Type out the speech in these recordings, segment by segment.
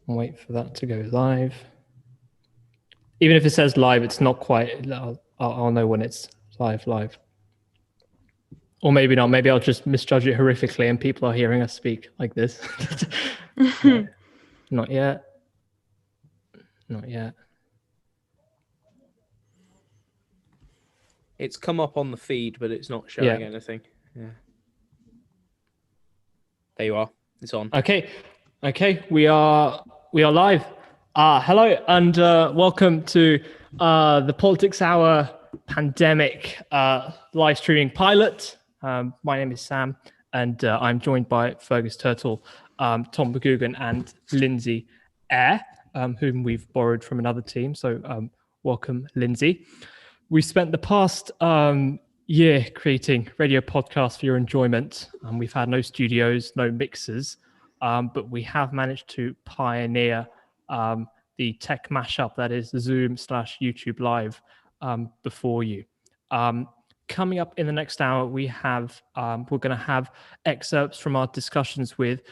I'll wait for that to go live. Even if it says live, it's not quite. I'll know when it's live. Or maybe not. Maybe I'll just misjudge it horrifically and people are hearing us speak like this. No, not yet. Not yet. It's come up on the feed, but it's not showing anything. Yeah. There you are. It's on. Okay. We are live. Hello and welcome to the Politics Hour pandemic live streaming pilot. My name is Sam, and I'm joined by Fergus Turtle, Tom McGugan, and Lindsay Eyre, whom we've borrowed from another team. So welcome, Lindsay. We spent the past year creating radio podcasts for your enjoyment. We've had no studios, no mixers, but we have managed to pioneer the tech mashup that is Zoom/YouTube Live before you. Coming up in the next hour, we're going to have excerpts from our discussions with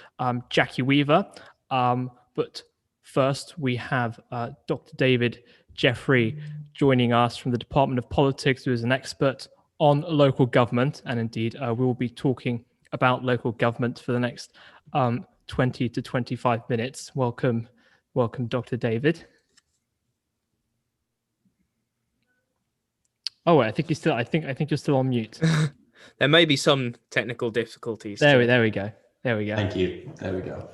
Jackie Weaver. But first, we have Dr. David Jeffrey joining us from the Department of Politics, who is an expert on local government. And indeed, we will be talking about local government for the next 20 to 25 minutes. Welcome, Dr. David. Oh, I think you're still on mute. There may be some technical difficulties. There we go. Thank you. There we go.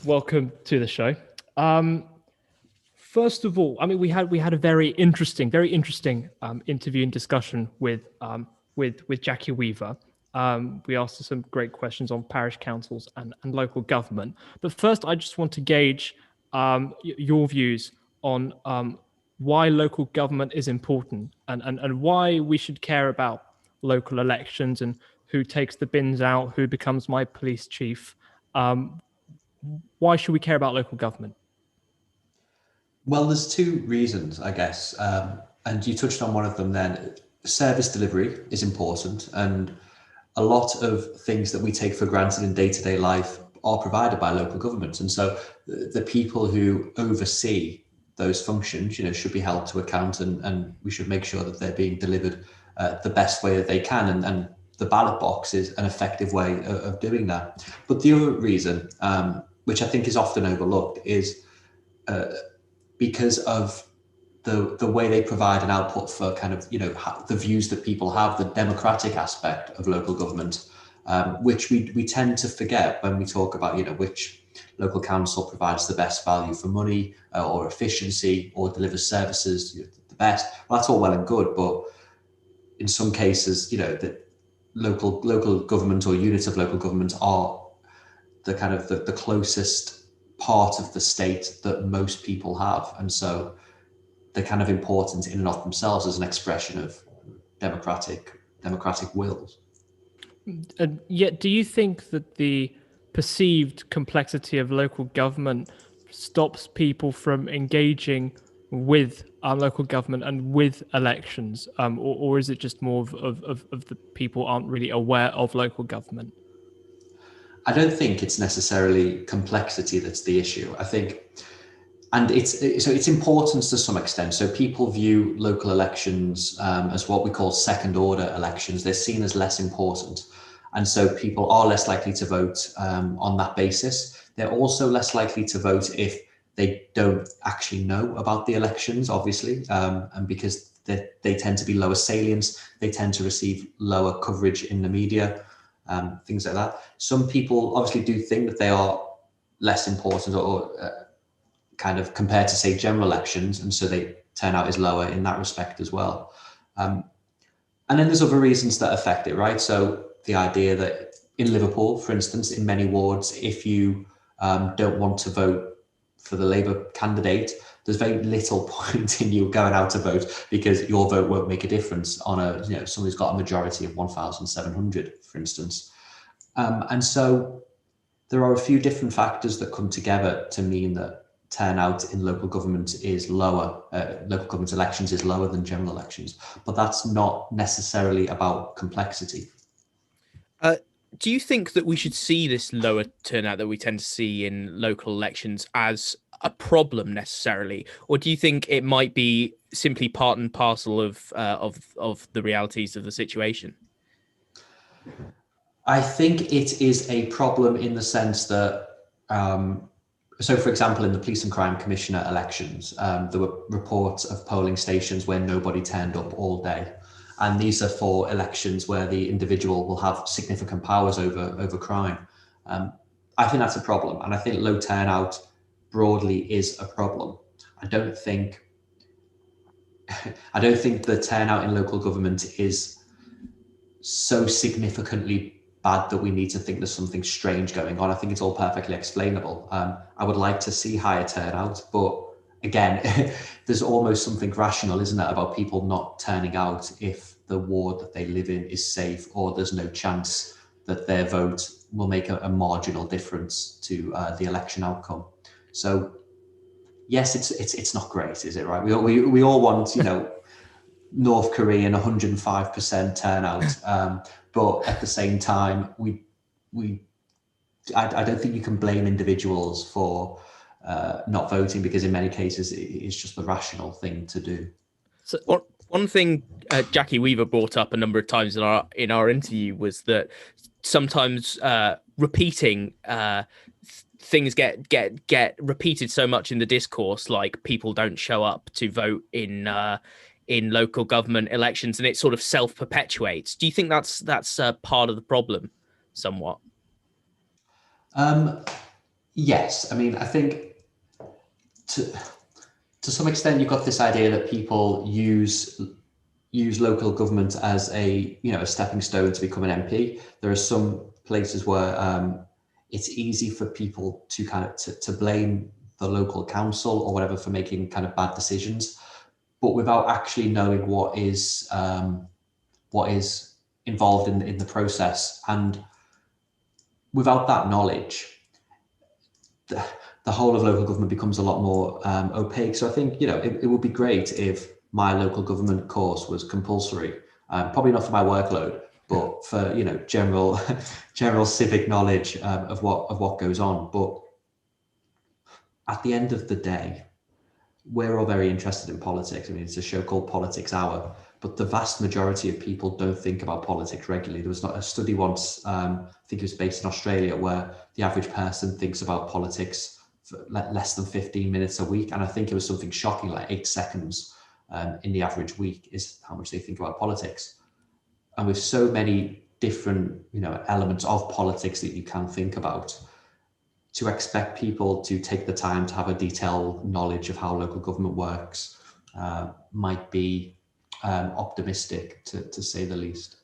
Welcome to the show. First of all, I mean, we had a very interesting interview and discussion with Jackie Weaver. We asked her some great questions on parish councils and local government. But first, I just want to gauge your views on why local government is important and why we should care about local elections and who takes the bins out, who becomes my police chief. Why should we care about local government? Well, there's two reasons, I guess, and you touched on one of them then. Service delivery is important, and a lot of things that we take for granted in day-to-day life are provided by local government. And so the people who oversee those functions, should be held to account, and we should make sure that they're being delivered the best way that they can. And the ballot box is an effective way of doing that. But the other reason, which I think is often overlooked, is because of the way they provide an output for kind of, the views that people have, the democratic aspect of local government, which we tend to forget when we talk about, which local council provides the best value for money or efficiency or delivers services the best. Well, that's all well and good, but in some cases, the local government or units of local government are the kind of the closest part of the state that most people have, and so they're kind of important in and of themselves as an expression of democratic wills. And yet, do you think that the perceived complexity of local government stops people from engaging with local government and with elections, or is it just more of the people aren't really aware of local government? I don't think it's necessarily complexity that's the issue. I think, and it's importance to some extent. So people view local elections as what we call second order elections. They're seen as less important. And so people are less likely to vote on that basis. They're also less likely to vote if they don't actually know about the elections, obviously, and because they tend to be lower salience, they tend to receive lower coverage in the media. Things like that. Some people obviously do think that they are less important or kind of compared to, say, general elections, and so they turnout is lower in that respect as well. And then there's other reasons that affect it, right? So the idea that in Liverpool, for instance, in many wards, if you don't want to vote for the Labour candidate, there's very little point in you going out to vote because your vote won't make a difference on someone who's got a majority of 1,700, for instance. And so there are a few different factors that come together to mean that turnout in local government is lower, local government elections is lower than general elections, but that's not necessarily about complexity. Do you think that we should see this lower turnout that we tend to see in local elections as a problem necessarily, or do you think it might be simply part and parcel of the realities of the situation? I think it is a problem in the sense that, so for example, in the Police and Crime Commissioner elections, there were reports of polling stations where nobody turned up all day. And these are for elections where the individual will have significant powers over crime. I think that's a problem. And I think low turnout broadly is a problem. I don't think the turnout in local government is so significantly bad that we need to think there's something strange going on. I think it's all perfectly explainable. I would like to see higher turnout, but again, there's almost something rational, isn't it, about people not turning out if the ward that they live in is safe, or there's no chance that their vote will make a marginal difference to the election outcome. So yes, it's not great, is it, right? We all want, North Korean 105% turnout, but at the same time, I don't think you can blame individuals for not voting, because in many cases it's just the rational thing to do. So one thing Jackie Weaver brought up a number of times in our interview was that sometimes repeating things get repeated so much in the discourse, like people don't show up to vote in local government elections, and it sort of self-perpetuates. Do you think that's part of the problem somewhat? Yes. I mean, I think to some extent you've got this idea that people use local government as a stepping stone to become an MP. There are some places where it's easy for people to kind of to blame the local council or whatever for making kind of bad decisions, but without actually knowing what is involved in the process. And without that knowledge, the whole of local government becomes a lot more opaque. So I think, it would be great if my local government course was compulsory, probably not for my workload, but for, general civic knowledge of what goes on. But at the end of the day, we're all very interested in politics. I mean, it's a show called Politics Hour, but the vast majority of people don't think about politics regularly. There was not a study once, I think it was based in Australia, where the average person thinks about politics for less than 15 minutes a week. And I think it was something shocking, like 8 seconds in the average week is how much they think about politics. And with so many different, elements of politics that you can think about, to expect people to take the time to have a detailed knowledge of how local government works might be optimistic, to say the least.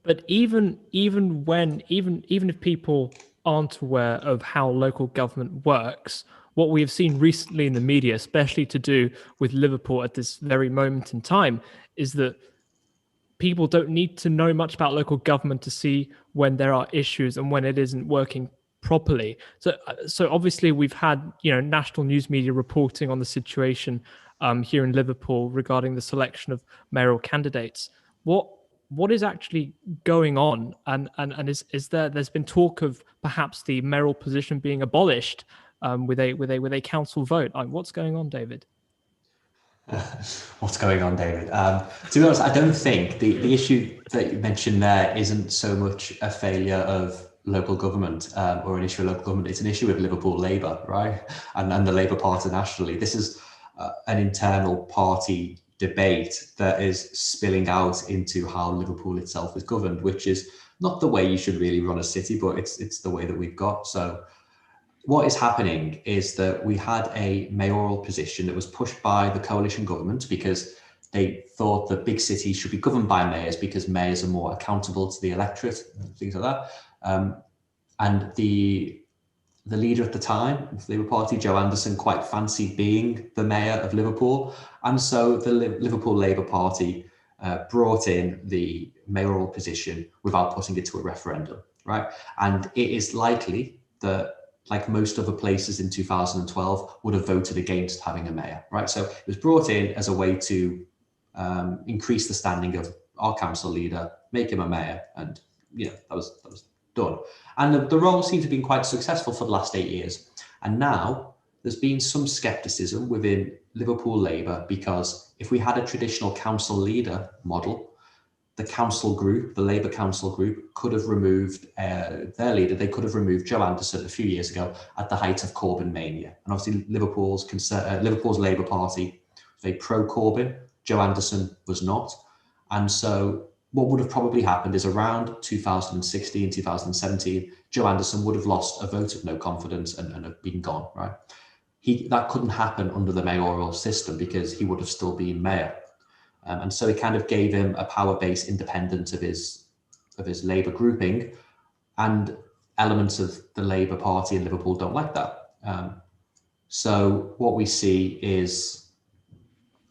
But even if people aren't aware of how local government works, what we have seen recently in the media, especially to do with Liverpool at this very moment in time, is that people don't need to know much about local government to see when there are issues and when it isn't working properly. So obviously we've had national news media reporting on the situation here in Liverpool regarding the selection of mayoral candidates. What is actually going on, and is there's been talk of perhaps the mayoral position being abolished with a council vote? What's going on, David? What's going on, David? To be honest, I don't think the issue that you mentioned there isn't so much a failure of local government or an issue of local government. It's an issue with Liverpool Labour, right? And the Labour Party nationally. This is an internal party debate that is spilling out into how Liverpool itself is governed, which is not the way you should really run a city, but it's the way that we've got. So what is happening is that we had a mayoral position that was pushed by the coalition government because they thought that big cities should be governed by mayors because mayors are more accountable to the electorate and things like that. And the leader at the time of the Labour Party, Joe Anderson, quite fancied being the mayor of Liverpool. And so the Liverpool Labour Party brought in the mayoral position without putting it to a referendum, right? And it is likely that, like most other places in 2012, would have voted against having a mayor, right? So it was brought in as a way to increase the standing of our council leader, make him a mayor, and that was done. And the role seems to have been quite successful for the last 8 years. And now there's been some scepticism within Liverpool Labour, because if we had a traditional council leader model, the council group, the Labour council group, could have removed their leader. They could have removed Joe Anderson a few years ago at the height of Corbyn mania. And obviously Liverpool's Labour Party was very pro-Corbyn. Joe Anderson was not. And so what would have probably happened is around 2016, 2017, Joe Anderson would have lost a vote of no confidence and have been gone, right? That couldn't happen under the mayoral system because he would have still been mayor. And so it kind of gave him a power base independent of his Labour grouping, and elements of the Labour Party in Liverpool don't like that. So what we see is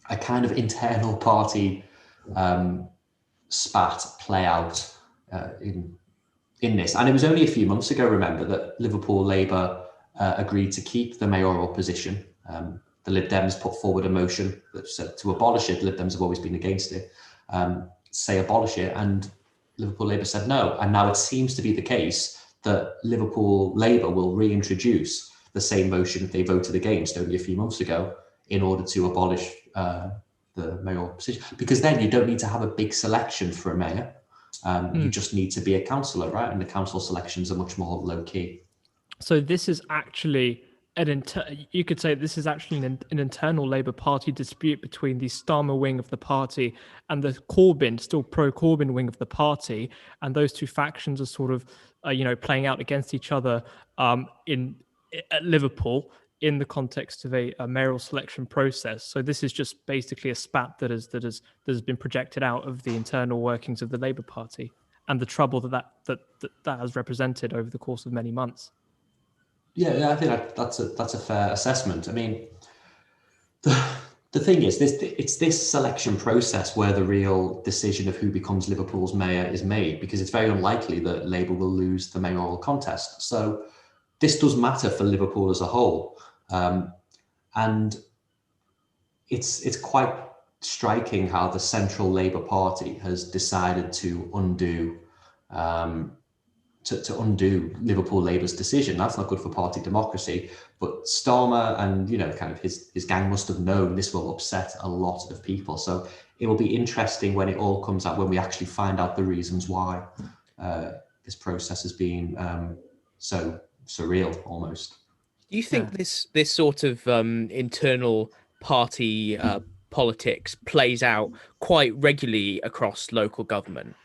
a kind of internal party spat play out in this. And it was only a few months ago, remember, that Liverpool Labour agreed to keep the mayoral position. The Lib Dems put forward a motion that said to abolish it. Lib Dems have always been against it, say abolish it, and Liverpool Labour said no. And now it seems to be the case that Liverpool Labour will reintroduce the same motion they voted against only a few months ago in order to abolish the mayoral position. Because then you don't need to have a big selection for a mayor. You just need to be a councillor, right? And the council selections are much more low key. So this is actually you could say this is actually an internal Labour Party dispute between the Starmer wing of the party and the still pro-Corbyn wing of the party, and those two factions are sort of, playing out against each other at Liverpool in the context of a mayoral selection process. So this is just basically a spat that has been projected out of the internal workings of the Labour Party and the trouble that has represented over the course of many months. Yeah, I think that's a fair assessment. I mean, the thing is, it's this selection process where the real decision of who becomes Liverpool's mayor is made, because it's very unlikely that Labour will lose the mayoral contest. So this does matter for Liverpool as a whole, and it's quite striking how the central Labour Party has decided to undo. To undo Liverpool Labour's decision. That's not good for party democracy. But Starmer and kind of his gang must have known this will upset a lot of people. So it will be interesting when it all comes out, when we actually find out the reasons why this process has been so surreal almost. Do you think this sort of internal party politics plays out quite regularly across local government?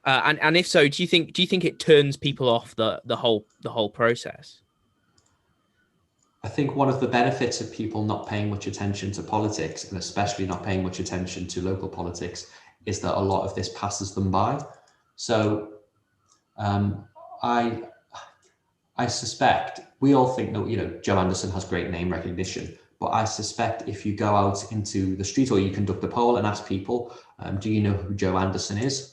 And if so, do you think it turns people off the whole process? I think one of the benefits of people not paying much attention to politics, and especially not paying much attention to local politics, is that a lot of this passes them by. So I suspect, we all think that Joe Anderson has great name recognition, but I suspect if you go out into the street or you conduct a poll and ask people, do you know who Joe Anderson is?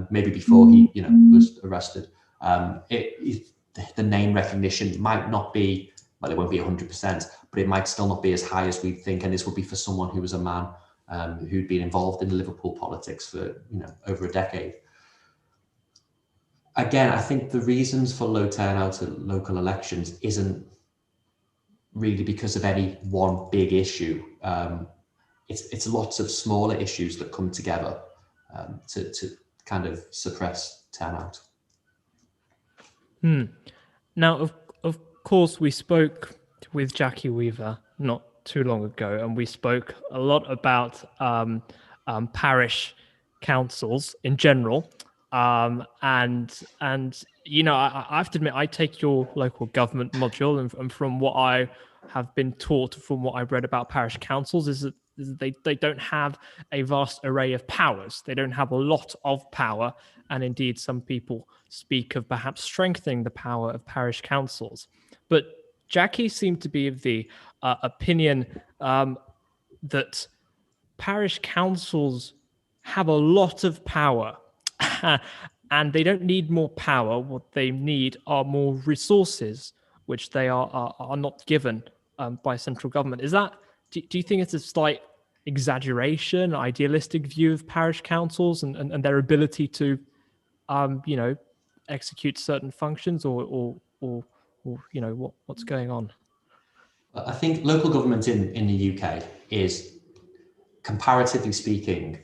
Maybe before he, was arrested. The name recognition might not be, well, it won't be 100%, but it might still not be as high as we think. And this would be for someone who was a man who'd been involved in Liverpool politics for, over a decade. Again, I think the reasons for low turnout at local elections isn't really because of any one big issue. It's lots of smaller issues that come together to kind of suppress turnout. Now, of course, we spoke with Jackie Weaver not too long ago, and we spoke a lot about parish councils in general. I have to admit, I take your local government module, and from what I have been taught, from what I've read about parish councils, is that they don't have a vast array of powers. They don't have a lot of power. And indeed, some people speak of perhaps strengthening the power of parish councils. But Jackie seemed to be of the opinion that parish councils have a lot of power and they don't need more power. What they need are more resources, which they are not given by central government. Is that, do you think it's a slight exaggeration, idealistic view of parish councils and their ability to, execute certain functions, or you know, what's going on? I think local government in the UK is, comparatively speaking,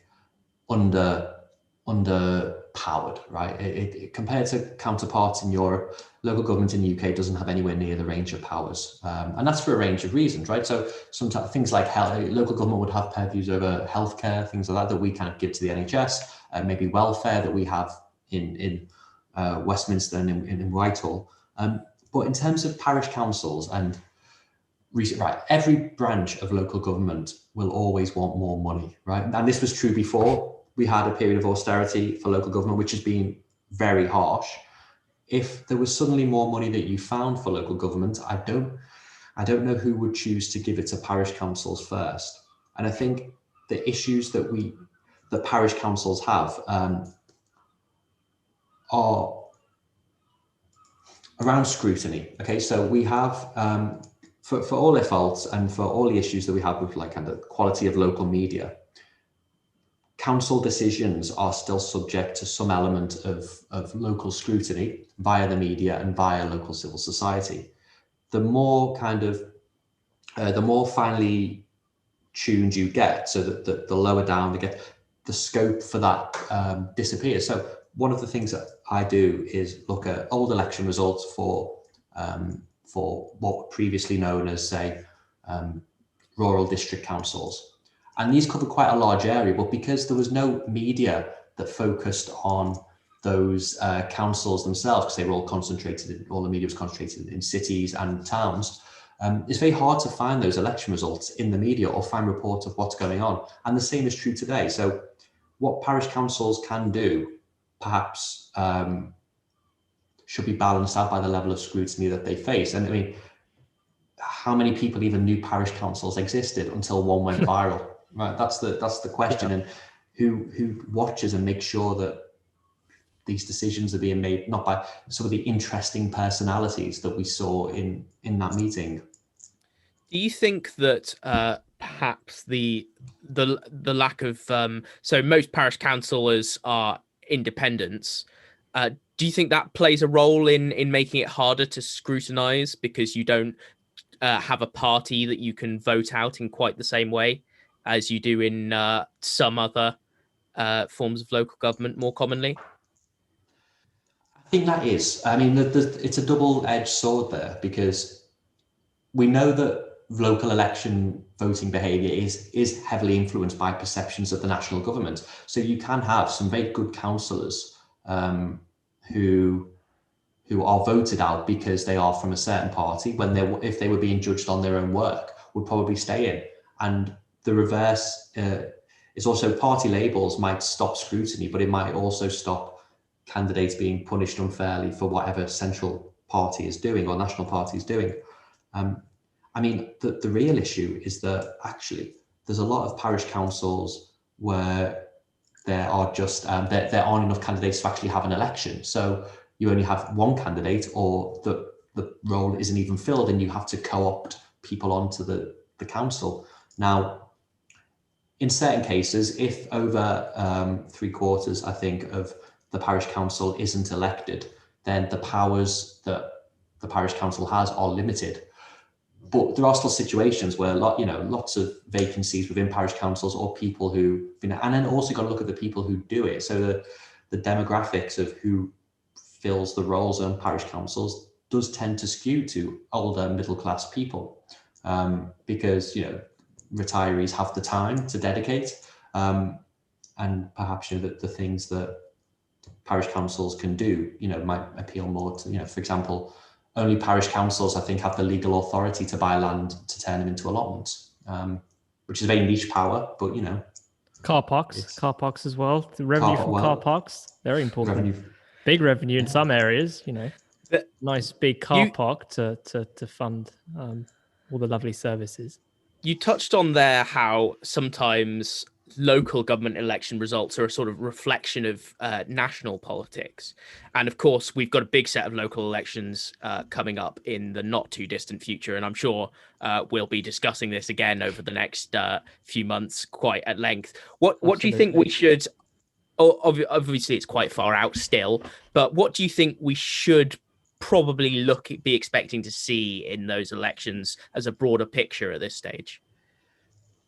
underpowered, right? Compared to counterparts in Europe, local government in the UK doesn't have anywhere near the range of powers, and that's for a range of reasons, right? So sometimes things like local government would have purviews over healthcare, things like that we kind of give to the NHS, maybe welfare that we have in Westminster and in Whitehall. But in terms of parish councils and right, every branch of local government will always want more money, right? And this was true before we had a period of austerity for local government, which has been very harsh. If there was suddenly more money that you found for local government, I don't know who would choose to give it to parish councils first. And I think the issues that parish councils have are around scrutiny. Okay, so we have for all their faults and for all the issues that we have with like kind of the quality of local media, council decisions are still subject to some element of local scrutiny via the media and via local civil society. The more the more finely tuned you get, so that the lower down they get, the scope for that disappears. So one of the things that I do is look at old election results for what were previously known as, say, rural district councils. And these cover quite a large area, but because there was no media that focused on those councils themselves, because they were all the media was concentrated in cities and towns, it's very hard to find those election results in the media or find reports of what's going on. And the same is true today. So what parish councils can do, perhaps, should be balanced out by the level of scrutiny that they face. And I mean, how many people even knew parish councils existed until one went viral? Right, that's the question. Yeah. And who watches and makes sure that these decisions are being made not by some of the interesting personalities that we saw in that meeting. Do you think that perhaps the lack of so most parish councillors are independents? Do you think that plays a role in making it harder to scrutinise because you don't have a party that you can vote out in quite the same way as you do in some other forms of local government more commonly? I think that is. I mean, it's a double-edged sword there, because we know that local election voting behaviour is heavily influenced by perceptions of the national government. So you can have some very good councillors who are voted out because they are from a certain party, when if they were being judged on their own work, would probably stay in. And the reverse is also, party labels might stop scrutiny, but it might also stop candidates being punished unfairly for whatever central party is doing or national party is doing. I mean, the real issue is that actually there's a lot of parish councils where there are just there aren't enough candidates to actually have an election. So you only have one candidate, or the role isn't even filled, and you have to co-opt people onto the council. Now, in certain cases, if over 3/4, I think, of the parish council isn't elected, then the powers that the parish council has are limited. But there are still situations where lots of vacancies within parish councils, or people who, and then also got to look at the people who do it. So the demographics of who fills the roles on parish councils does tend to skew to older middle class people, because retirees have the time to dedicate, and perhaps the things that parish councils can do might appeal more to, for example, only parish councils, I think, have the legal authority to buy land to turn them into allotments, which is a very niche power, but car parks as well. The revenue from car parks, very important. Big revenue in some areas, nice big car park to fund all the lovely services. You touched on there how sometimes local government election results are a sort of reflection of national politics. And of course, we've got a big set of local elections coming up in the not too distant future. And I'm sure we'll be discussing this again over the next few months quite at length. What do you think we should obviously it's quite far out still, but what do you think we should probably be expecting to see in those elections as a broader picture at this stage?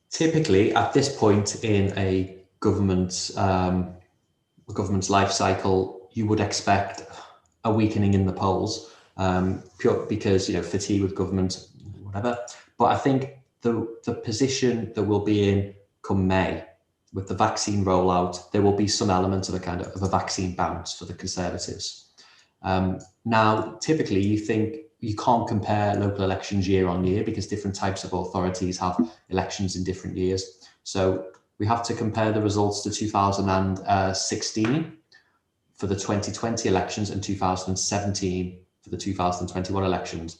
Typically, at this point in a government's life cycle, you would expect a weakening in the polls, pure because fatigue with government, whatever. But I think the position that we'll be in come May, with the vaccine rollout, there will be some element of a vaccine bounce for the Conservatives. Now, typically, you can't compare local elections year on year because different types of authorities have elections in different years. So we have to compare the results to 2016 for the 2020 elections and 2017 for the 2021 elections.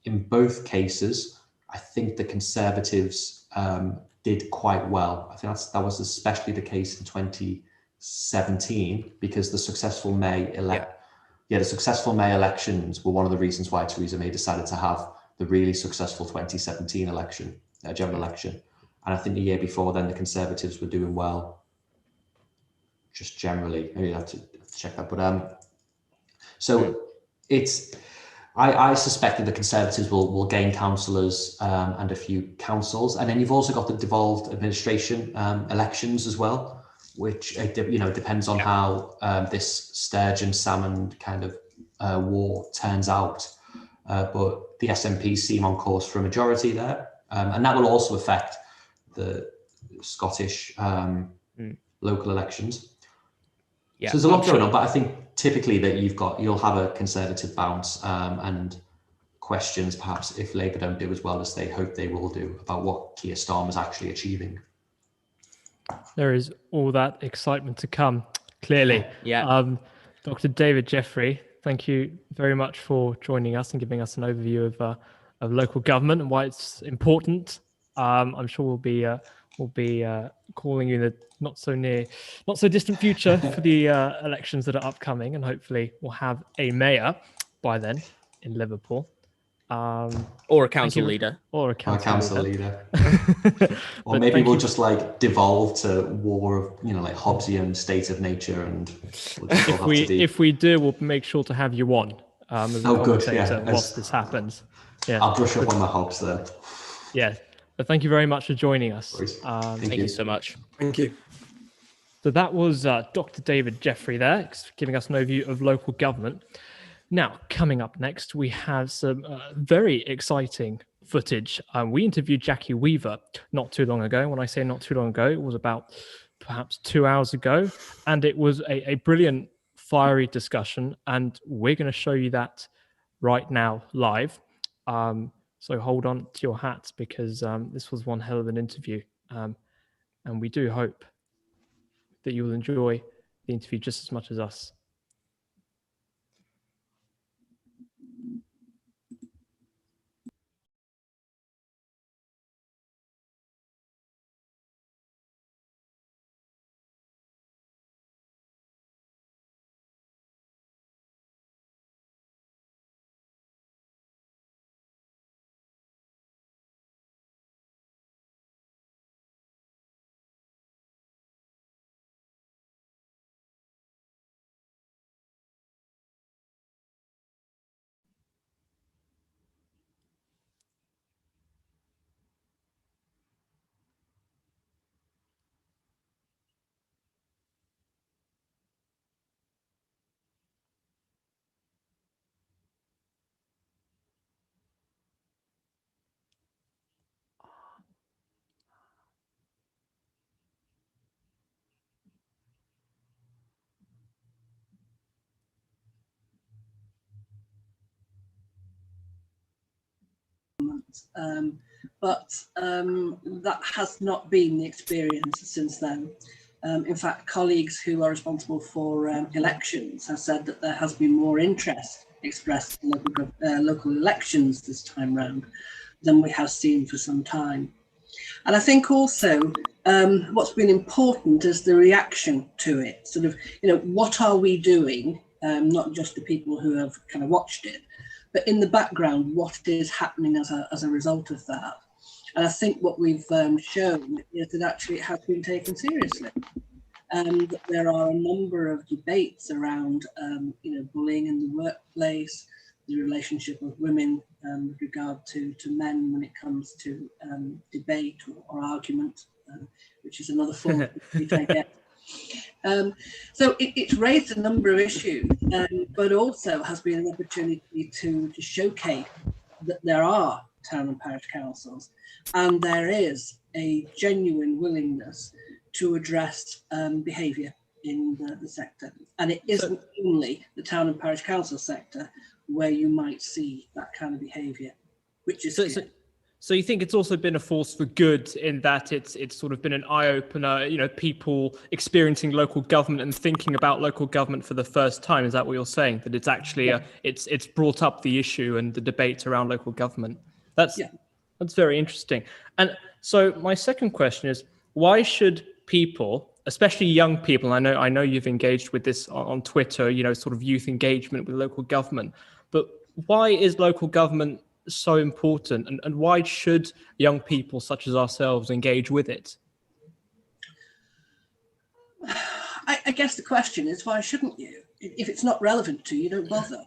In both cases, I think the Conservatives did quite well. I think that was especially the case in 2017 because the successful May elections were one of the reasons why Theresa May decided to have the really successful 2017 election, general election. And I think the year before then, the Conservatives were doing well, just generally. Maybe I have to check that. But I suspect that the Conservatives will gain councillors and a few councils. And then you've also got the devolved administration elections as well, which depends on how this sturgeon salmon kind of war turns out. But the SNP seem on course for a majority there, and that will also affect the Scottish local elections. Yeah, so there's a lot going on, but I think typically that you'll have a Conservative bounce and questions perhaps if Labour don't do as well as they hope they will do about what Keir Starmer's actually achieving. There is all that excitement to come, clearly. Yeah. Dr. David Jeffrey, thank you very much for joining us and giving us an overview of local government and why it's important. I'm sure we'll be calling you in the not so distant future for the elections that are upcoming, and hopefully we'll have a mayor by then in Liverpool. Or a council leader. Or a council leader. Or maybe we'll just devolve to war of, Hobbesian state of nature, and we'll just if we do, we'll make sure to have you on as a commentator whilst this happens. Yeah. I'll brush up on my Hobbs then. Yeah. But thank you very much for joining us. Thank you so much. Thank you. So that was Dr. David Jeffrey there, giving us an overview of local government. Now, coming up next, we have some very exciting footage. We interviewed Jackie Weaver not too long ago. When I say not too long ago, it was about perhaps 2 hours ago. And it was a brilliant, fiery discussion. And we're going to show you that right now live. So hold on to your hats because this was one hell of an interview. And we do hope that you will enjoy the interview just as much as us. But that has not been the experience since then. In fact, colleagues who are responsible for elections have said that there has been more interest expressed in local elections this time round than we have seen for some time. And I think also what's been important is the reaction to it. Sort of, what are we doing? Not just the people who have kind of watched it, but in the background, what is happening as a result of that? And I think what we've shown is that actually it has been taken seriously. that there are a number of debates around, bullying in the workplace, the relationship of women with regard to men when it comes to debate or argument, which is another form of debate, I guess. So it's raised a number of issues, but also has been an opportunity to showcase that there are town and parish councils, and there is a genuine willingness to address behaviour in the sector. And it isn't only the town and parish council sector where you might see that kind of behaviour, which is so you think it's also been a force for good in that it's sort of been an eye-opener, people experiencing local government and thinking about local government for the first time. Is that what you're saying? That it's actually it's brought up the issue and the debate around local government. That's very interesting. And so my second question is, why should people, especially young people, and I know you've engaged with this on Twitter, sort of youth engagement with local government, but why is local government so important, and why should young people such as ourselves engage with it? I guess the question is, why shouldn't you? If it's not relevant to you, don't bother.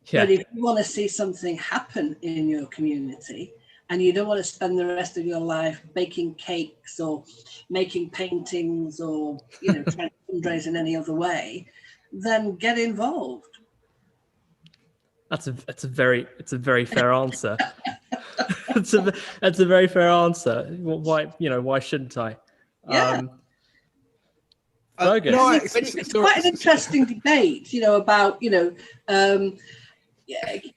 Yeah. But if you want to see something happen in your community and you don't want to spend the rest of your life baking cakes or making paintings or trying to fundraise in any other way, then get involved. That's a very fair answer. That's a very fair answer. Why shouldn't I? Yeah. Fergus. It's quite an interesting debate, about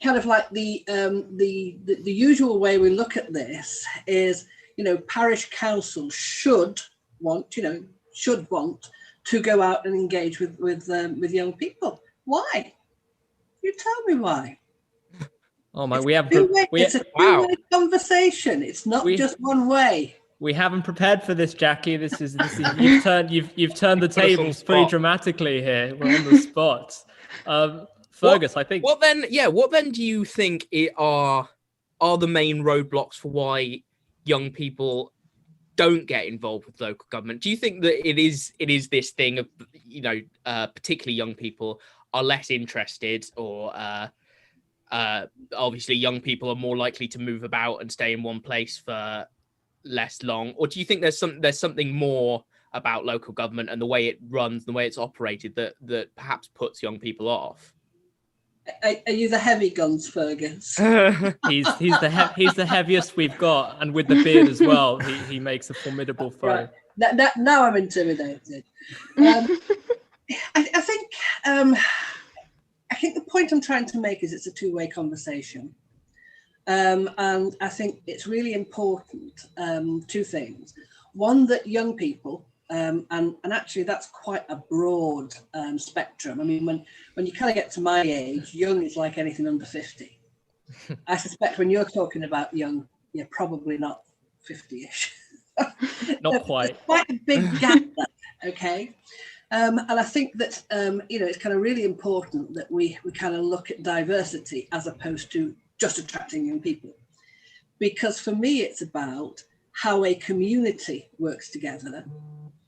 kind of like the usual way we look at this is parish councils should want to go out and engage with young people. Why? You tell me why. Oh my, it's a two-way conversation. It's not just one way. We haven't prepared for this, Jackie. This is you've turned the tables pretty dramatically here. We're on the spot. Fergus, I think. What then do you think are the main roadblocks for why young people don't get involved with local government? Do you think that it is this thing of particularly young people are less interested, or obviously young people are more likely to move about and stay in one place for less long? Or do you think there's something more about local government and the way it runs, the way it's operated that perhaps puts young people off? Are you the heavy guns, Fergus? he's the heaviest we've got, and with the beard as well, he makes a formidable foe. Right. Now I'm intimidated. I think the point I'm trying to make is it's a two-way conversation. And I think it's really important, two things. One, that young people, and actually that's quite a broad spectrum. I mean, when you kind of get to my age, young is like anything under 50. I suspect when you're talking about young, you're probably not 50-ish. Not quite. There's quite a big gap there, okay? And I think that, it's kind of really important that we kind of look at diversity as opposed to just attracting young people. Because for me, it's about how a community works together,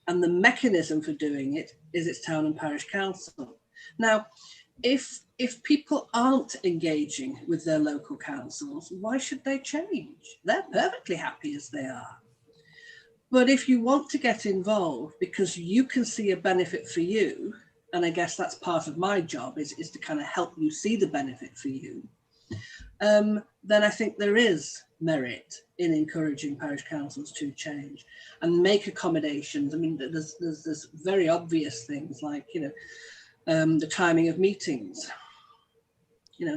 and the mechanism for doing it is its town and parish council. Now, if people aren't engaging with their local councils, why should they change? They're perfectly happy as they are. But if you want to get involved because you can see a benefit for you, and I guess that's part of my job is to kind of help you see the benefit for you, then I think there is merit in encouraging parish councils to change and make accommodations. I mean, there's very obvious things like, the timing of meetings.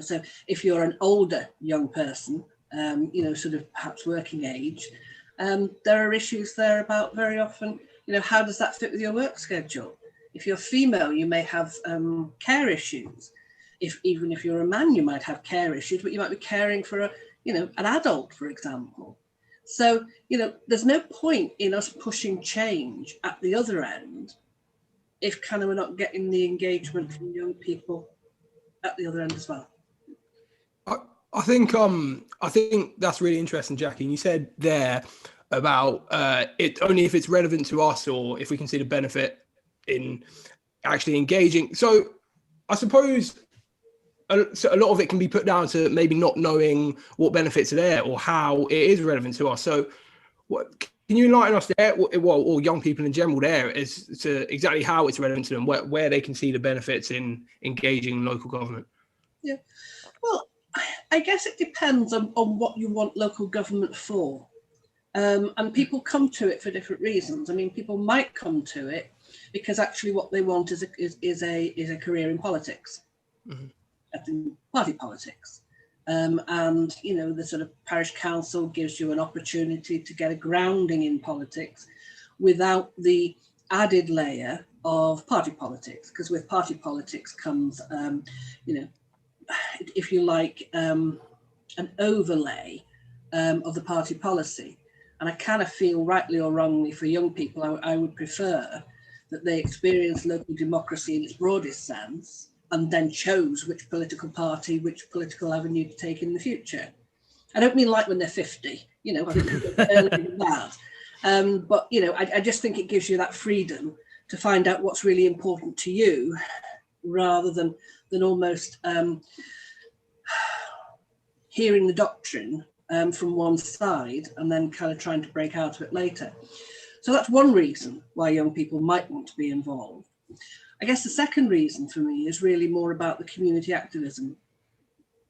So if you're an older young person, sort of perhaps working age, there are issues there about very often, how does that fit with your work schedule? If you're female, you may have care issues. Even if you're a man, you might have care issues, but you might be caring for an adult, for example. So, there's no point in us pushing change at the other end if kind of we're not getting the engagement from young people at the other end as well. I think that's really interesting, Jackie. And you said there about it only if it's relevant to us or if we can see the benefit in actually engaging. So I suppose a lot of it can be put down to maybe not knowing what benefits are there or how it is relevant to us. So can you enlighten us there, or young people in general there, as to exactly how it's relevant to them, where they can see the benefits in engaging local government? Yeah, well, I guess it depends on what you want local government for. And people come to it for different reasons. I mean, people might come to it because actually what they want is a career in politics, in party politics. And, you know, the sort of parish council gives you an opportunity to get a grounding in politics without the added layer of party politics, because with party politics comes, you know, if you like, an overlay of the party policy. And I kind of feel, rightly or wrongly, for young people, I would prefer that they experience local democracy in its broadest sense and then chose which political party, which political avenue to take in the future. I don't mean like when they're 50, you know, I think earlier than that. But, you know, I just think it gives you that freedom to find out what's really important to you rather than almost hearing the doctrine from one side and then kind of trying to break out of it later. So that's one reason why young people might want to be involved. I guess the second reason for me is really more about the community activism.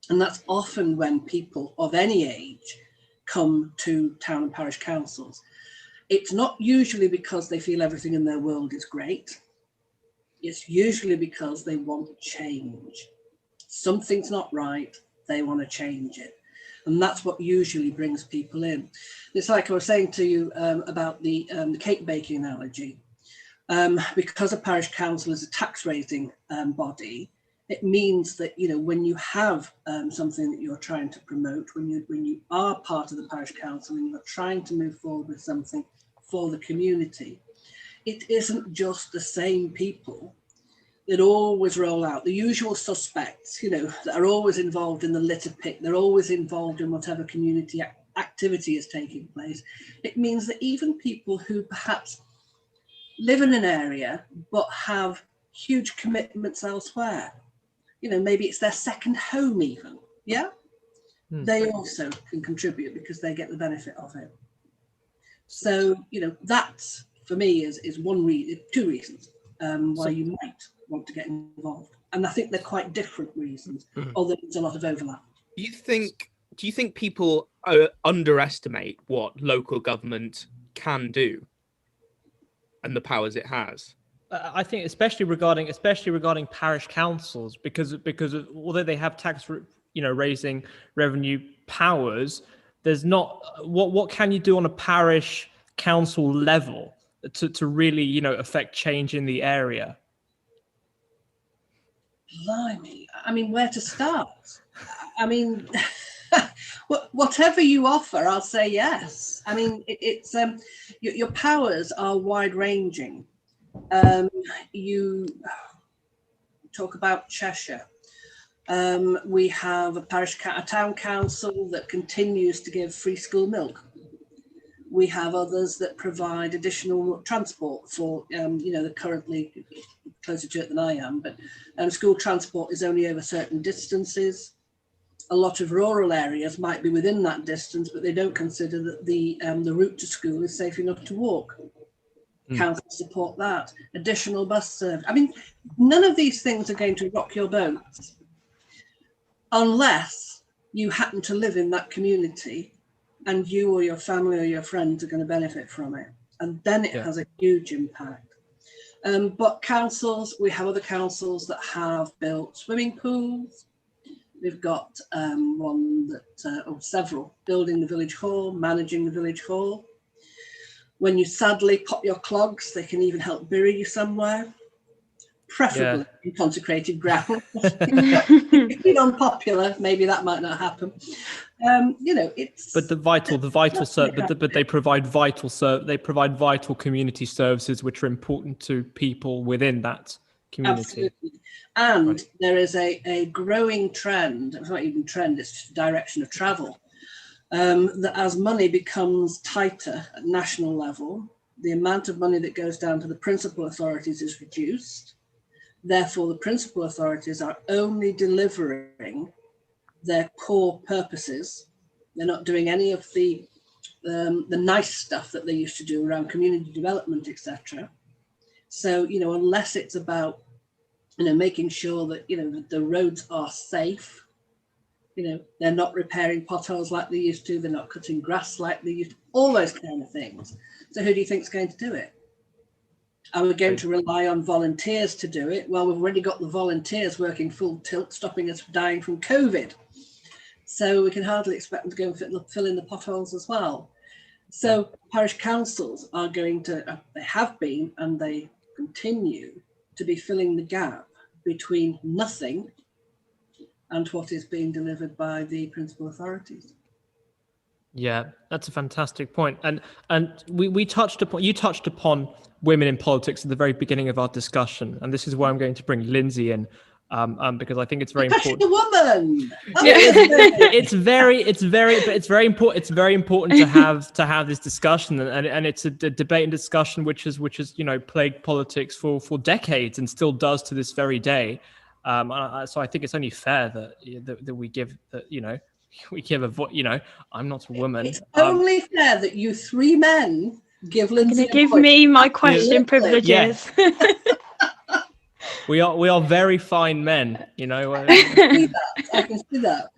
And that's often when people of any age come to town and parish councils. It's not usually because they feel everything in their world is great. It's usually because they want change. Something's not right, they want to change it. And that's what usually brings people in. It's like I was saying to you about the cake baking analogy. Because a parish council is a tax raising body, it means that, you know, when you have something that you're trying to promote, when you are part of the parish council and you're trying to move forward with something for the community, it isn't just the same people that always roll out, the usual suspects, you know, that are always involved in the litter pick, they're always involved in whatever community activity is taking place. It means that even people who perhaps live in an area but have huge commitments elsewhere, you know, maybe it's their second home even, yeah? They also can contribute because they get the benefit of it. So, you know, that for me is one reason, two reasons why you might want to get involved. And I think they're quite different reasons, although there's a lot of overlap. Do you think people underestimate what local government can do and the powers it has? I think especially regarding parish councils, because although they have tax, you know, raising revenue powers, there's not what can you do on a parish council level to really, you know, affect change in the area? Blimey, I mean, where to start? I mean, whatever you offer, I'll say yes. I mean, it's your powers are wide-ranging. You talk about Cheshire. We have a town council that continues to give free school milk. We have others that provide additional transport for, you know, they're currently closer to it than I am, but school transport is only over certain distances. A lot of rural areas might be within that distance, but they don't consider that the route to school is safe enough to walk. Council support that. Additional bus service. I mean, none of these things are going to rock your boat unless you happen to live in that community and you or your family or your friends are going to benefit from it. And then it has a huge impact. But councils, we have other councils that have built swimming pools. We've got one that, or several, building the village hall, managing the village hall. When you sadly pop your clogs, they can even help bury you somewhere, preferably in consecrated ground. If you're unpopular, maybe that might not happen. You know, it's. But they provide vital community services which are important to people within that community. Absolutely. And there is a growing trend. It's not even trend; it's just a direction of travel. that as money becomes tighter at national level, the amount of money that goes down to the principal authorities is reduced. Therefore, the principal authorities are only delivering their core purposes. They're not doing any of the nice stuff that they used to do around community development, etc. So, unless it's about, making sure that, that the roads are safe, they're not repairing potholes like they used to, they're not cutting grass like they used to, all those kind of things. So who do you think is going to do it? Are we going to rely on volunteers to do it? Well, we've already got the volunteers working full tilt, stopping us from dying from COVID. So we can hardly expect them to go and fill in the potholes as well. So parish councils are going to, they have been, and they continue to be filling the gap between nothing and what is being delivered by the principal authorities. Yeah, that's a fantastic point. And you touched upon women in politics at the very beginning of our discussion, and this is where I'm going to bring Lindsay in, because I think it's very important. A woman. It's very important. It's very important to have this discussion, and it's a debate and discussion which has plagued politics for decades and still does to this very day. So I think it's only fair that we give we give a voice. I'm not a woman. It's only fair that you three men give Lindsay. Can you give me my question privileges? Yeah. We are very fine men, I can see that.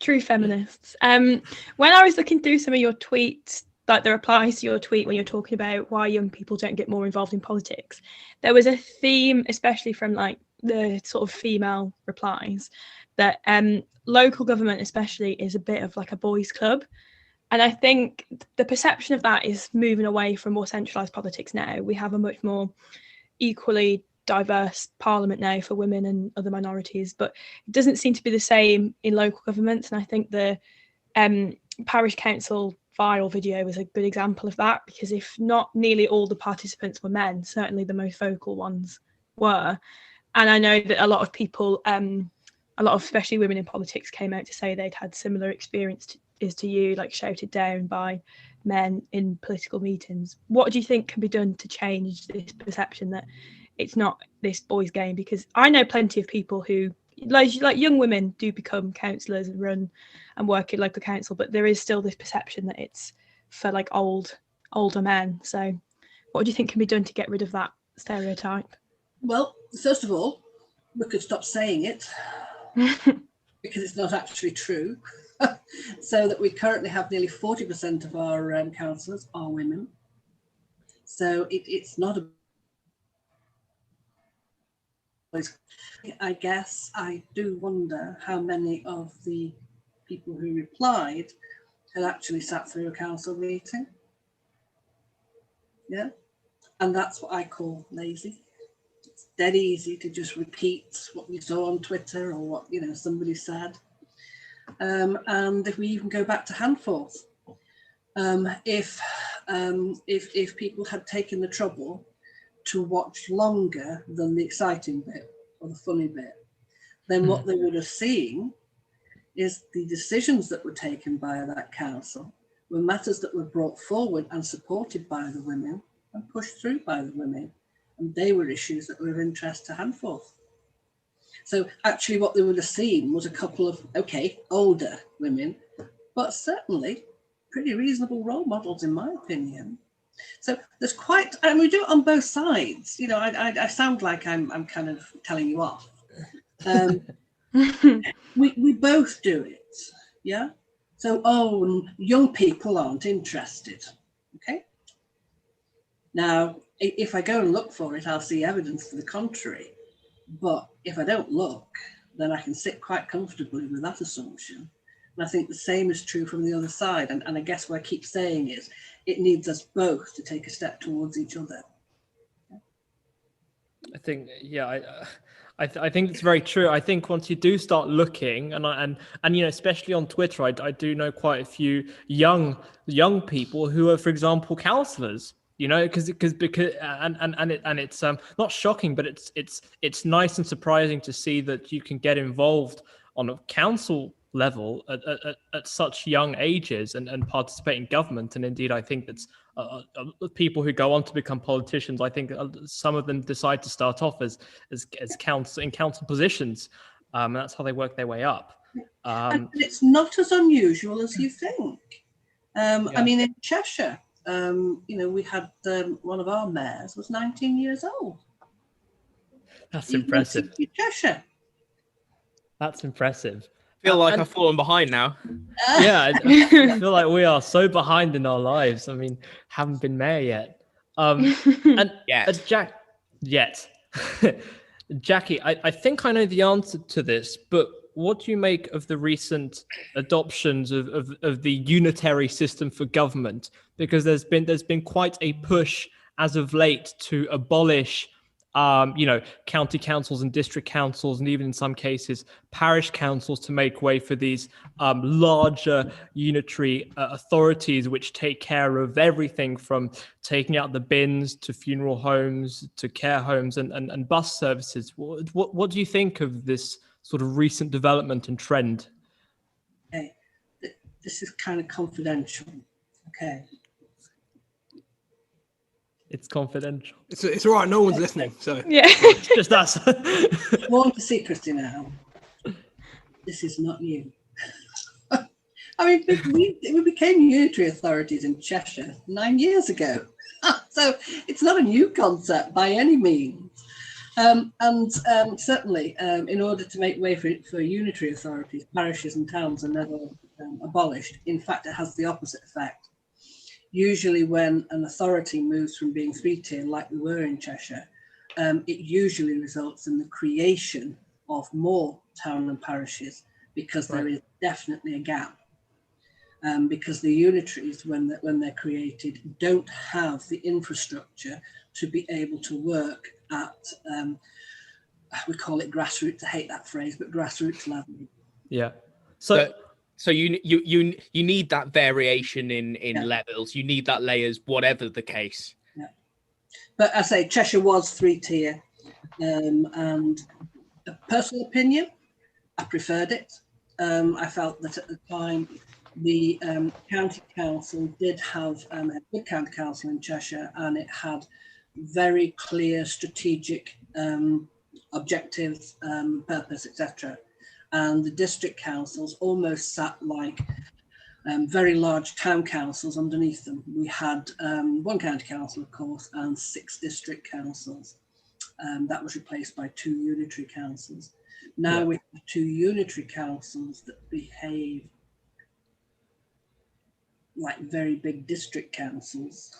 True feminists. When I was looking through some of your tweets, like the replies to your tweet when you're talking about why young people don't get more involved in politics, there was a theme, especially from like the sort of female replies, that local government especially is a bit of like a boys' club. And I think the perception of that is moving away from more centralised politics now. We have a much more equally diverse parliament now for women and other minorities, but it doesn't seem to be the same in local governments. And I think the parish council viral video was a good example of that, because if not nearly all the participants were men, certainly the most vocal ones were. And I know that a lot of people, a lot of especially women in politics, came out to say they'd had similar experience to you, like shouted down by men in political meetings. What do you think can be done to change this perception that it's not this boys' game? Because I know plenty of people who, like young women, do become councillors and run and work in local council, but there is still this perception that it's for like older men. So what do you think can be done to get rid of that stereotype? Well, first of all, we could stop saying it because it's not actually true. So that we currently have nearly 40% of our councillors are women. So it's not a... I guess I do wonder how many of the people who replied had actually sat through a council meeting. Yeah, and that's what I call lazy. It's dead easy to just repeat what you saw on Twitter or what somebody said. And if we even go back to handfuls, if people had taken the trouble to watch longer than the exciting bit or the funny bit, then what they would have seen is the decisions that were taken by that council were matters that were brought forward and supported by the women and pushed through by the women, and they were issues that were of interest to handfuls. So actually what they would have seen was a couple of, older women, but certainly pretty reasonable role models, in my opinion. So there's quite, and we do it on both sides. I sound like I'm kind of telling you off. We both do it, yeah? So, young people aren't interested, okay? Now, if I go and look for it, I'll see evidence to the contrary. But if I don't look, then I can sit quite comfortably with that assumption. And I think the same is true from the other side. And I guess what I keep saying is it needs us both to take a step towards each other. I think, I think it's very true. I think once you do start looking, and especially on Twitter, I do know quite a few young people who are, for example, councillors. Because it's not shocking, but it's nice and surprising to see that you can get involved on a council level at such young ages and participate in government. And indeed, I think that's people who go on to become politicians. I think some of them decide to start off as council positions, and that's how they work their way up. And it's not as unusual as you think. I mean, in Cheshire, we had one of our mayors was 19 years old. That's impressive. Cheshire. That's impressive. I feel like I've fallen behind now. Yeah, I feel like we are so behind in our lives. I mean, haven't been mayor yet. And Jackie, I think I know the answer to this, but what do you make of the recent adoptions of the unitary system for government? Because there's been quite a push as of late to abolish county councils and district councils, and even in some cases parish councils, to make way for these larger unitary authorities which take care of everything from taking out the bins to funeral homes to care homes and bus services. What do you think of this sort of recent development and trend? Okay, this is kind of confidential. Okay. It's confidential. It's all right. No one's listening. So Yeah. It's just us. Warn for secrecy now. This is not you. I mean, we became unitary authorities in Cheshire 9 years ago. So it's not a new concept by any means. Certainly, in order to make way for unitary authorities, parishes and towns are never abolished. In fact, it has the opposite effect. Usually when an authority moves from being three-tier, like we were in Cheshire, it usually results in the creation of more town and parishes, because there is definitely a gap. Because the unitaries, when they're created, don't have the infrastructure to be able to work at, we call it grassroots, I hate that phrase, but grassroots level. Yeah. So you need that variation in levels. You need that layers, whatever the case. Yeah. But I say Cheshire was three-tier, and a personal opinion, I preferred it. I felt that at the time the county council did have a good county council in Cheshire, and it had very clear strategic objectives, purpose, etc. And the district councils almost sat like very large town councils underneath them. We had one county council, of course, and 6 district councils. That was replaced by 2 unitary councils. Now we have 2 unitary councils that behave like very big district councils.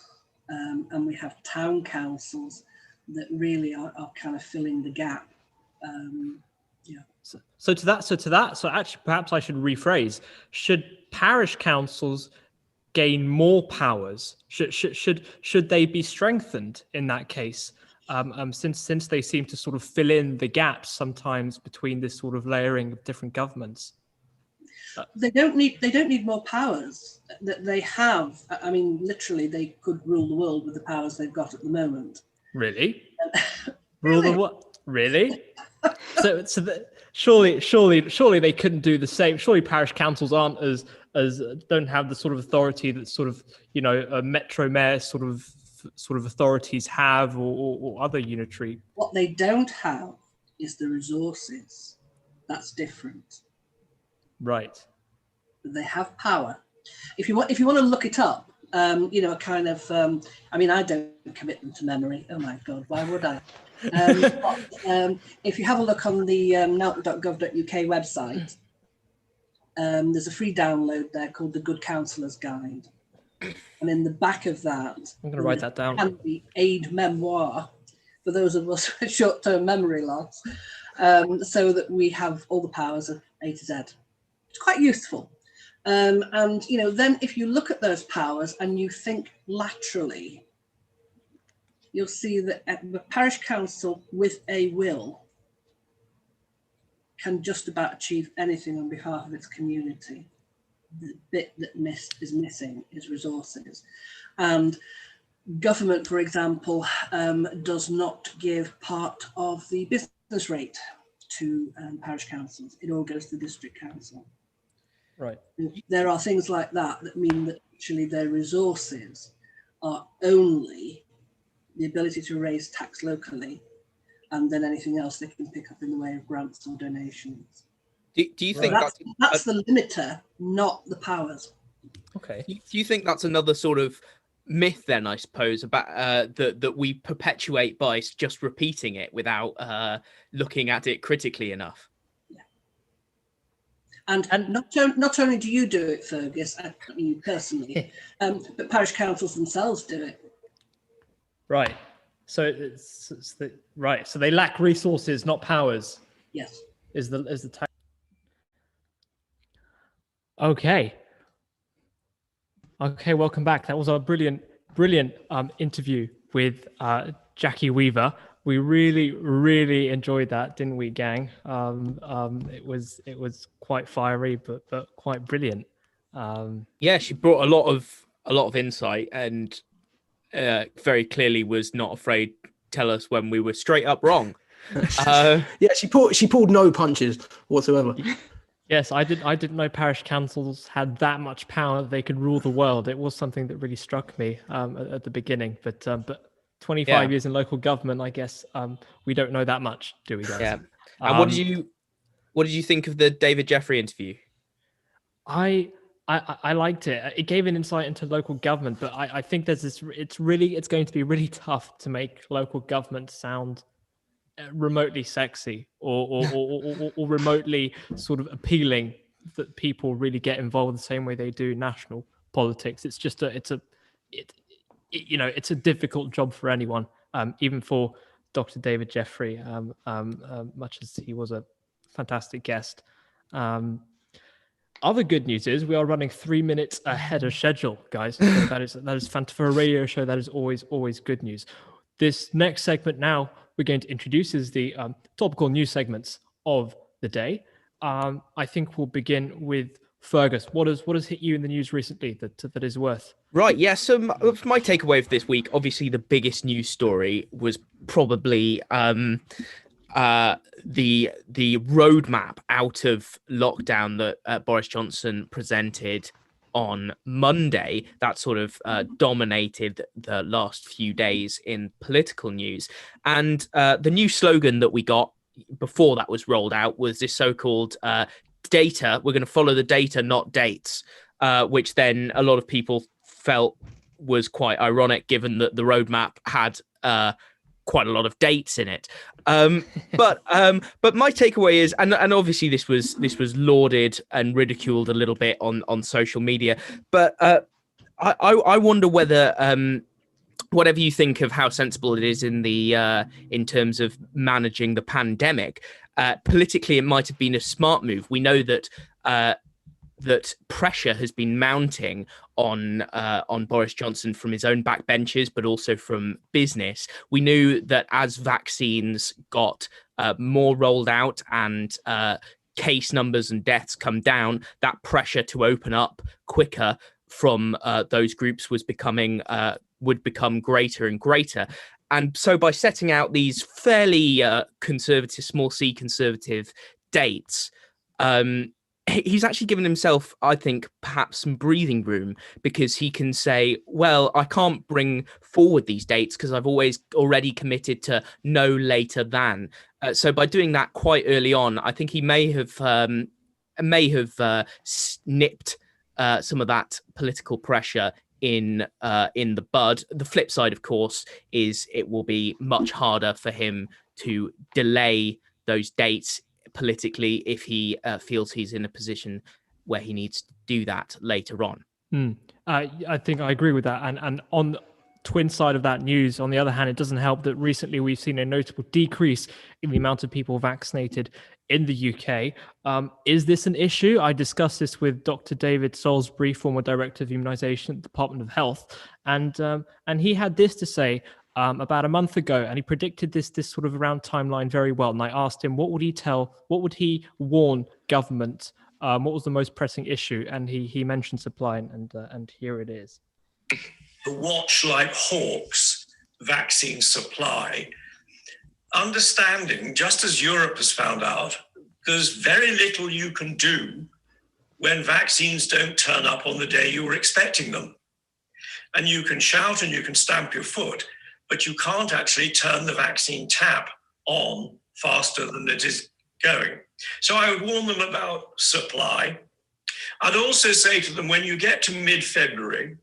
And we have town councils that really are kind of filling the gap. So actually, perhaps I should rephrase. Should parish councils gain more powers? Should they be strengthened in that case? Since they seem to sort of fill in the gaps sometimes between this sort of layering of different governments. They don't need more powers. That they have. I mean, literally, they could rule the world with the powers they've got at the moment. Really? Rule the what? Really? Surely they couldn't do the same. Surely parish councils aren't as don't have the sort of authority that sort of metro mayor sort of authorities have, or other unitary. What they don't have is the resources. That's different. Right. They have power. If you want to look it up, I mean, I don't commit them to memory. Oh my God, why would I? If you have a look on the nelton.gov.uk website, there's a free download there called the Good Counsellor's Guide. And in the back of that, I'm going to write that down. Can be aid memoir for those of us with short-term memory loss, so that we have all the powers of A to Z. It's quite useful. And then if you look at those powers and you think laterally, you'll see that the parish council with a will can just about achieve anything on behalf of its community. The bit that is missing is resources. And government, for example, does not give part of the business rate to parish councils. It all goes to the district council. Right. There are things like that mean that actually their resources are only the ability to raise tax locally, and then anything else they can pick up in the way of grants or donations. Do you think that's the limiter, not the powers? Okay. Do you think that's another sort of myth then, I suppose, about that we perpetuate by just repeating it without looking at it critically enough? Yeah. And not only do you do it, Fergus, I mean you personally, but parish councils themselves do it. Right. So so they lack resources, not powers. Yes. Is the type. Okay. Okay, welcome back. That was a brilliant interview with Jackie Weaver. We really enjoyed that, didn't we, gang? It was quite fiery, but quite brilliant. Yeah, she brought a lot of insight, and very clearly was not afraid to tell us when we were straight up wrong. Yeah, she pulled no punches whatsoever. Yes, I didn't know parish councils had that much power that they could rule the world. It was something that really struck me at the beginning. But 25 years in local government, I guess we don't know that much, do we, guys? Yeah. And what did you think of the David Jeffrey interview? I liked it. It gave an insight into local government, but I think there's this. It's going to be really tough to make local government sound remotely sexy or remotely sort of appealing, that people really get involved the same way they do national politics. It's just it's a difficult job for anyone, even for Dr. David Jeffrey, much as he was a fantastic guest. Other good news is we are running 3 minutes ahead of schedule, guys. So that is fantastic for a radio show. That is always good news. This next segment now we're going to introduce is the topical news segments of the day. I think we'll begin with Fergus. What has hit you in the news recently that is worth? Right, yeah. So my takeaway of this week, obviously, the biggest news story was probably the roadmap out of lockdown that Boris Johnson presented on Monday. That sort of dominated the last few days in political news. And the new slogan that we got before that was rolled out was this so-called data. We're going to follow the data, not dates, which then a lot of people felt was quite ironic, given that the roadmap had quite a lot of dates in it. But my takeaway is, and obviously this was lauded and ridiculed a little bit on social media, but I wonder whether whatever you think of how sensible it is in terms of managing the pandemic, politically it might have been a smart move. We know that that pressure has been mounting on Boris Johnson from his own backbenchers, but also from business. We knew that as vaccines got more rolled out and case numbers and deaths come down, that pressure to open up quicker from those groups would become greater and greater. And so by setting out these fairly conservative, small c conservative dates, he's actually given himself, I think, perhaps some breathing room, because he can say, well, I can't bring forward these dates because I've already committed to no later than. So by doing that quite early on, I think he may have nipped some of that political pressure in the bud. The flip side, of course, is it will be much harder for him to delay those dates politically if he feels he's in a position where he needs to do that later on. I think I agree with that. And on the twin side of that news, on the other hand, it doesn't help that recently we've seen a notable decrease in the amount of people vaccinated in the UK. Is this an issue? I discussed this with Dr. David Salisbury, former Director of Immunisation at the Department of Health, and he had this to say about a month ago, and he predicted this sort of around timeline very well. And I asked him, what would he warn government? What was the most pressing issue? And he mentioned supply, and here it is. Watch like hawks vaccine supply, understanding, just as Europe has found out, there's very little you can do when vaccines don't turn up on the day you were expecting them. And you can shout and you can stamp your foot, but you can't actually turn the vaccine tap on faster than it is going. So I would warn them about supply. I'd also say to them, when you get to mid-February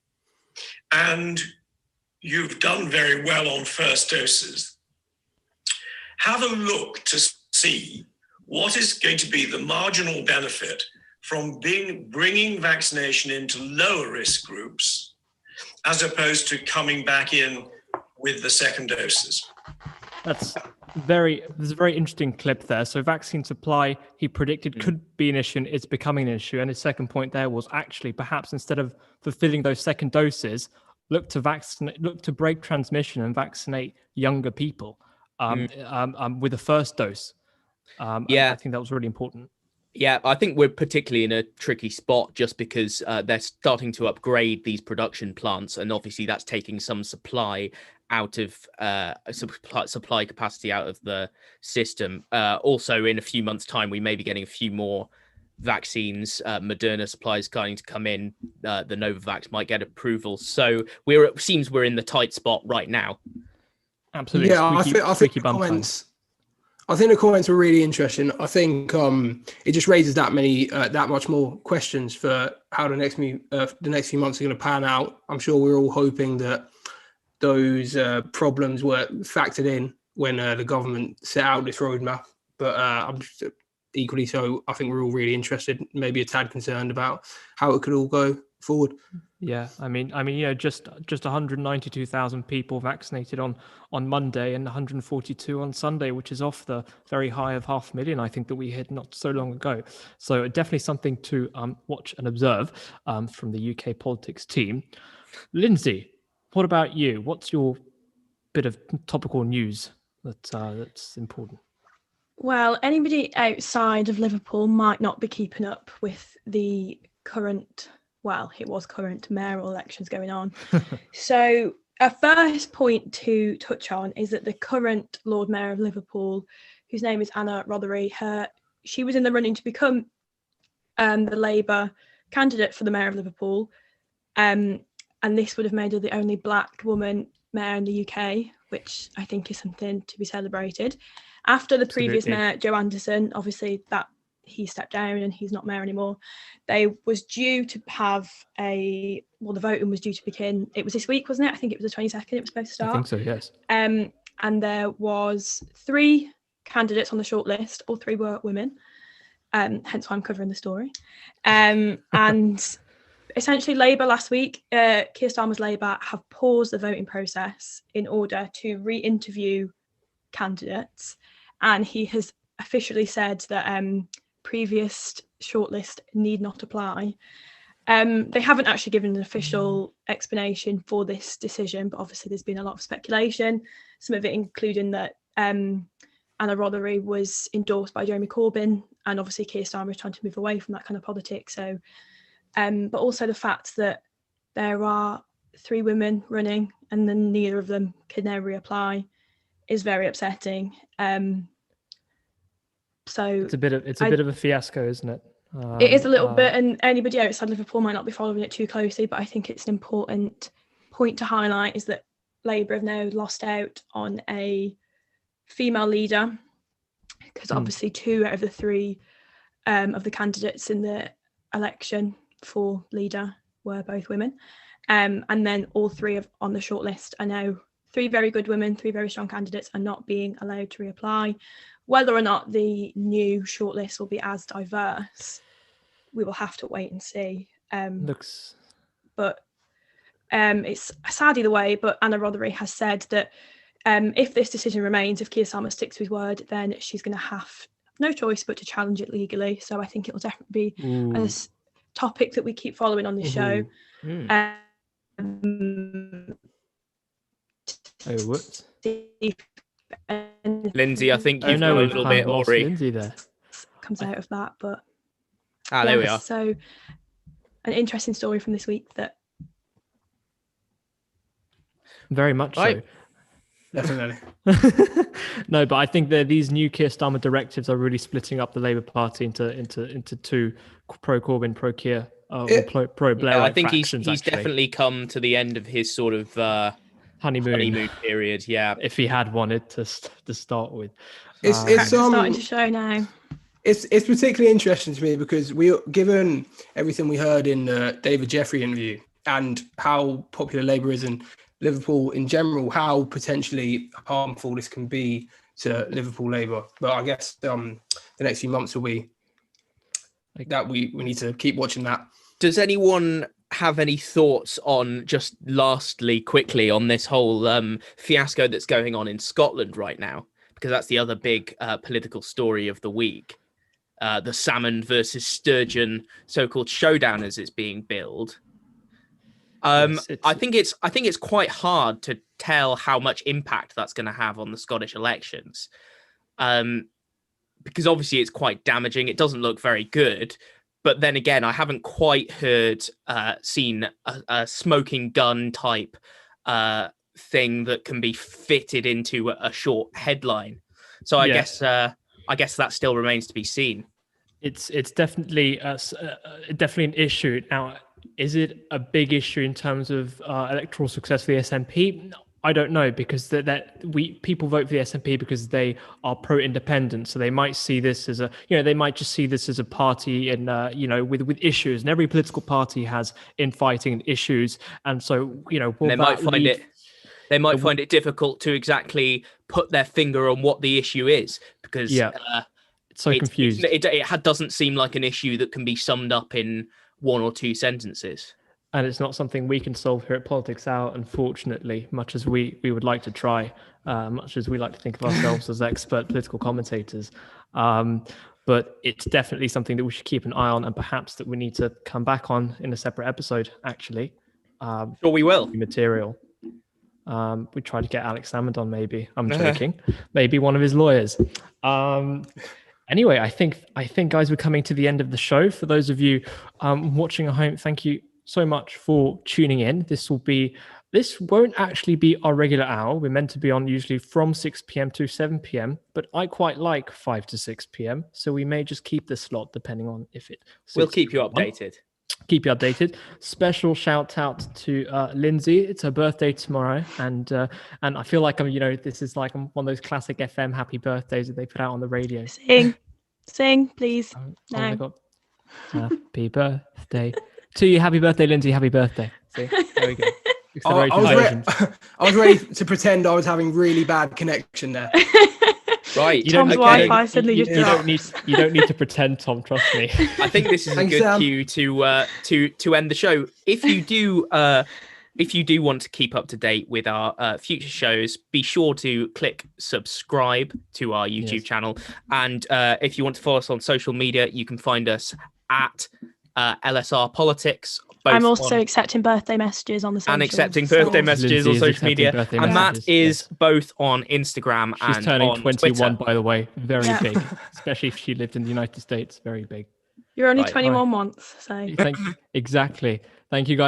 and you've done very well on first doses, have a look to see what is going to be the marginal benefit from bringing vaccination into lower risk groups as opposed to coming back in with the second doses. There's a very interesting clip there. So vaccine supply, he predicted, could be an issue, and it's becoming an issue. And his second point there was actually perhaps instead of fulfilling those second doses, look to break transmission and vaccinate younger people with the first dose. I think that was really important. Yeah, I think we're particularly in a tricky spot just because they're starting to upgrade these production plants, and obviously that's taking some supply out of supply capacity out of the system. Also, in a few months' time, we may be getting a few more vaccines. Moderna supply is going to come in. The Novavax might get approval, so it seems we're in the tight spot right now. Absolutely. Yeah, I think the comments. I think the comments were really interesting. I think it just raises that much more questions for how the next few months are going to pan out. I'm sure we're all hoping that those problems were factored in when the government set out this roadmap. But I'm equally so. I think we're all really interested, maybe a tad concerned about how it could all go forward. Yeah, I mean, just 192,000 people vaccinated on Monday and 142 on Sunday, which is off the very high of 500,000, I think, that we hit not so long ago. So definitely something to watch and observe from the UK politics team. Lindsay, what about you? What's your bit of topical news that's important? Well, anybody outside of Liverpool might not be keeping up with the current mayoral elections going on. So a first point to touch on is that the current Lord Mayor of Liverpool, whose name is Anna Rothery, she was in the running to become the Labour candidate for the Mayor of Liverpool. And this would have made her the only Black woman mayor in the UK, which I think is something to be celebrated. After the previous mayor, Joe Anderson, obviously he stepped down and he's not mayor anymore. They was due to have the voting was due to begin. It was this week, wasn't it? I think it was the 22nd it was supposed to start. I think so, yes. And there was 3 candidates on the shortlist. All 3 were women. Hence why I'm covering the story. And essentially Labour last week, Keir Starmer's Labour have paused the voting process in order to re-interview candidates. And he has officially said that previous shortlist need not apply. They haven't actually given an official explanation for this decision, but obviously there's been a lot of speculation, some of it including that Anna Rothery was endorsed by Jeremy Corbyn, and obviously Keir Starmer is trying to move away from that kind of politics. So, but also the fact that there are 3 women running and then neither of them can now reapply is very upsetting. So it's a bit of a fiasco, isn't it? It is a little bit, and anybody outside Liverpool might not be following it too closely, but I think it's an important point to highlight is that Labour have now lost out on a female leader, because obviously 2 out of the 3 of the candidates in the election for leader were both women, and then all 3 on the shortlist are now 3 very good women, 3 very strong candidates are not being allowed to reapply. Whether or not the new shortlist will be as diverse, we will have to wait and see. But it's sad either way. But Anna Rothery has said that if this decision remains, if Keir Starmer sticks to his word, then she's going to have no choice but to challenge it legally. So I think it will definitely be a topic that we keep following on the show. Whoops. Lindsay, I think you've got a little bit Ori. Lindsay there. Comes out of that, but there we are. So an interesting story from this week that very much right. so. Definitely. No, but I think that these new Keir Starmer directives are really splitting up the Labour Party into two: pro Corbyn, pro Keir, or pro Blair. I think factions, he's definitely come to the end of his sort of honeymoon period. Yeah, if he had wanted to start with. It's starting to show now. It's particularly interesting to me because given everything we heard in the David Jeffrey interview and how popular Labour is in Liverpool in general, how potentially harmful this can be to Liverpool Labour. But I guess the next few months will be that we need to keep watching that. Does anyone have any thoughts on, just lastly, quickly, on this whole fiasco that's going on in Scotland right now? Because that's the other big political story of the week. The salmon versus sturgeon so-called showdown as it's being billed. I think it's quite hard to tell how much impact that's going to have on the Scottish elections, because obviously it's quite damaging. It doesn't look very good, but then again, I haven't quite seen a smoking gun type thing that can be fitted into a short headline. So I guess that still remains to be seen. It's definitely definitely an issue. Now, is it a big issue in terms of electoral success for the SNP? I don't know, because people vote for the SNP because they are pro-independent, so they might see this as they might just see this as a party in with issues, and every political party has infighting issues, and so they might find it difficult to exactly put their finger on what the issue is, because it's so confused. It doesn't seem like an issue that can be summed up in one or two sentences. And it's not something we can solve here at Politics Hour, unfortunately, much as we would like to try, much as we like to think of ourselves as expert political commentators. But it's definitely something that we should keep an eye on, and perhaps that we need to come back on in a separate episode, actually. Sure, we will. Material. We try to get Alex Salmond on, maybe. I'm joking. Maybe one of his lawyers. Anyway, I think, guys, we're coming to the end of the show. For those of you watching at home, thank you so much for tuning in. This won't actually be our regular hour. We're meant to be on usually from 6 p.m. to 7 p.m., but I quite like 5 to 6 p.m. So we may just keep this slot depending on if it. We'll keep you updated. Special shout out to Lindsay. It's her birthday tomorrow, and I feel like this is like one of those classic FM happy birthdays that they put out on the radio. Sing, please. Oh my God. Happy birthday to you. Happy birthday, Lindsay. Happy birthday. See, there we go. I was ready to pretend I was having really bad connection there. Right. Tom's Wi-Fi suddenly just you don't need to pretend, Tom. Trust me. I think this is a good cue to end the show. If you do want to keep up to date with our future shows, be sure to click subscribe to our YouTube channel. And if you want to follow us on social media, you can find us at LSR Politics. I'm also accepting birthday messages on the socials. And accepting birthday messages on social media. And Matt is both on Instagram and on Twitter. She's turning 21, by the way. Very big. Especially if she lived in the United States. Very big. You're only 21 once. So. Exactly. Thank you, guys.